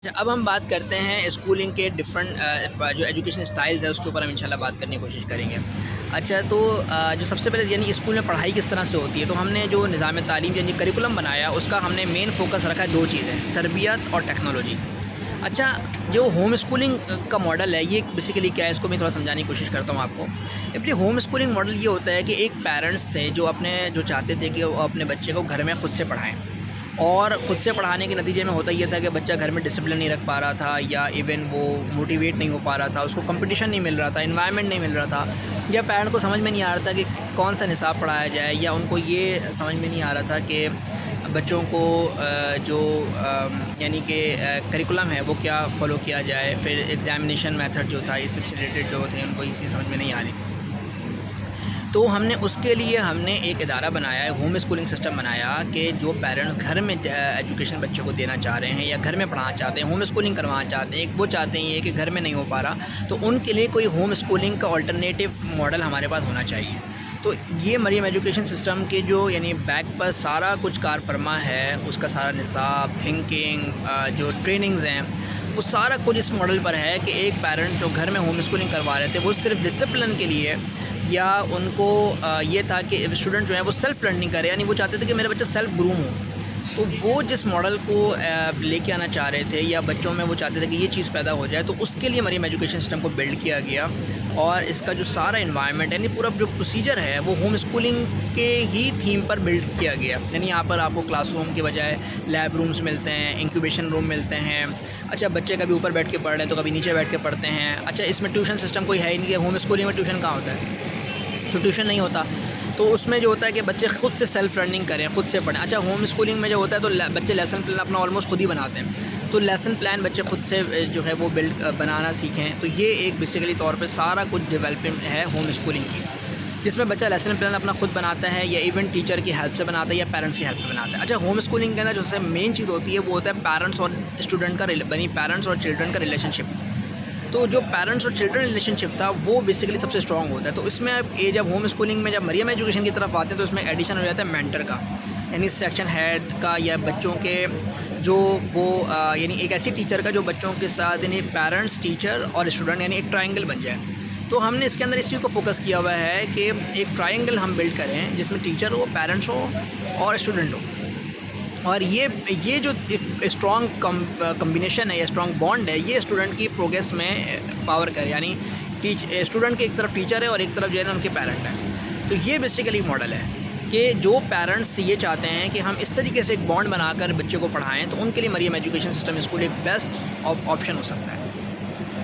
अच्छा, अब हम बात करते हैं स्कूलिंग के डिफरेंट जो एजुकेशन स्टाइल्स है उसके ऊपर हम इंशाल्लाह बात करने की कोशिश करेंगे। अच्छा तो जो सबसे पहले यानी स्कूल में पढ़ाई किस तरह से होती है, तो हमने जो निज़ाम तालीम यानी करिकुलम बनाया उसका हमने मेन फोकस रखा है 2 चीज़ें, तरबियत और टेक्नोलॉजी। अच्छा, जो होम स्कूलिंग का मॉडल है ये बेसिकली क्या है, इसको मैं थोड़ा समझाने की कोशिश करता हूँ आपको। एक्चुअली होम स्कूलिंग मॉडल ये होता है कि एक पेरेंट्स थे जो चाहते थे कि वो अपने बच्चे को घर में खुद से पढ़ाएँ। और ख़ुद से पढ़ाने के नतीजे में होता ये था कि बच्चा घर में डिसिप्लिन नहीं रख पा रहा था, या इवन वो मोटिवेट नहीं हो पा रहा था, उसको कंपटीशन नहीं मिल रहा था, एनवायरनमेंट नहीं मिल रहा था, या पेरेंट को समझ में नहीं आ रहा था कि कौन सा निसाब पढ़ाया जाए, या उनको ये समझ में नहीं आ रहा था कि बच्चों को यानी कि करिकुलम है वो क्या फ़ॉलो किया जाए। फिर एग्ज़ामिनेशन मेथड जो था इससे रिलेटेड जो थे उनको ये चीज़ समझ में नहीं आ रही थी। तो हमने उसके लिए एक इदारा बनाया है, होम स्कूलिंग सिस्टम बनाया कि जो पेरेंट्स घर में एजुकेशन बच्चों को देना चाह रहे हैं या घर में पढ़ाना चाहते हैं, होम स्कूलिंग करवाना चाहते हैं, एक वो चाहते हैं ये कि घर में नहीं हो पा रहा, तो उनके लिए कोई होम स्कूलिंग का अल्टरनेटिव मॉडल हमारे पास होना चाहिए। तो ये मरियम एजुकेशन सिस्टम के जो यानी बैक पर सारा कुछ कार फरमा है, उसका सारा निसाब, थिंकिंग, जो ट्रेनिंग्स हैं, वो सारा कुछ इस मॉडल पर है कि एक पेरेंट जो घर में होम स्कूलिंग करवा रहे थे वो सिर्फ डिसिप्लिन के लिए, या उनको ये था कि स्टूडेंट जो है वो सेल्फ़ लर्निंग करे, यानी वो चाहते थे कि मेरा बच्चा सेल्फ़ ग्रूम हो। तो वो जिस मॉडल को लेके आना चाह रहे थे, या बच्चों में वो चाहते थे कि ये चीज़ पैदा हो जाए, तो उसके लिए मरियम एजुकेशन सिस्टम को बिल्ड किया गया। और इसका जो सारा इन्वायरमेंट यानी पूरा जो प्रोसीजर है वो होम स्कूलिंग के ही थीम पर बिल्ड किया गया। यानी यहाँ पर आपको क्लासरूम के बजाय लैब रूम्स मिलते हैं, इंक्यूबेशन रूम मिलते हैं। अच्छा, बच्चे कभी ऊपर बैठ के पढ़ रहे हैं तो कभी नीचे बैठ के पढ़ते हैं। अच्छा, इसमें ट्यूशन सिस्टम कोई है ही नहीं कि होम स्कूलिंग में ट्यूशन कहाँ होता है, तो ट्यूशन नहीं होता। तो उसमें जो होता है कि बच्चे खुद से सेल्फ़ लर्निंग करें, खुद से पढ़ें। अच्छा, होम स्कूलिंग में जो होता है तो बच्चे लेसन प्लान अपना ऑलमोस्ट खुद ही बनाते हैं, तो लेसन प्लान बच्चे खुद से जो है वो बिल्ड बनाना सीखें। तो ये एक बेसिकली तौर पे सारा कुछ डेवलपमेंट है होम स्कूलिंग की, जिसमें बच्चा लेसन प्लान अपना खुद बनाता है, या इवन टीचर की हेल्प से बनाता है, या पेरेंट्स की हेल्प से बनाता है। अच्छा, होम स्कूलिंग के अंदर जो सबसे मेन चीज़ होती है वो होता है पेरेंट्स और स्टूडेंट का पेरेंट्स और चिल्ड्रन का रिलेशनशिप। तो जो पेरेंट्स और चिल्ड्रन रिलेशनशिप था वो बेसिकली सबसे स्ट्रॉन्ग होता है। तो इसमें जब होम स्कूलिंग में जब मरियम एजुकेशन की तरफ आते हैं तो इसमें एडिशन हो जाता है मेंटर का, यानी सेक्शन हेड का, या बच्चों के जो वो यानी एक ऐसी टीचर का जो बच्चों के साथ यानी पेरेंट्स, टीचर और स्टूडेंट यानी एक ट्रायंगल बन जाए। तो हमने इसके अंदर इस चीज़ को फोकस किया हुआ है कि एक ट्रायंगल हम बिल्ड करें जिसमें टीचर हो, पेरेंट्स हो और स्टूडेंट हो। और ये जो एक स्ट्रॉन्ग कम्बिनेशन है या स्ट्रॉन्ग बॉन्ड है, ये स्टूडेंट की प्रोग्रेस में पावर करे, यानी स्टूडेंट की एक तरफ टीचर है और एक तरफ जो है ना उनके पेरेंट हैं। तो ये बेसिकली मॉडल है कि जो पेरेंट्स ये चाहते हैं कि हम इस तरीके से एक बॉन्ड बनाकर बच्चे को पढ़ाएं, तो उनके लिए मरियम एजुकेशन सिस्टम स्कूल एक बेस्ट ऑप्शन हो सकता है।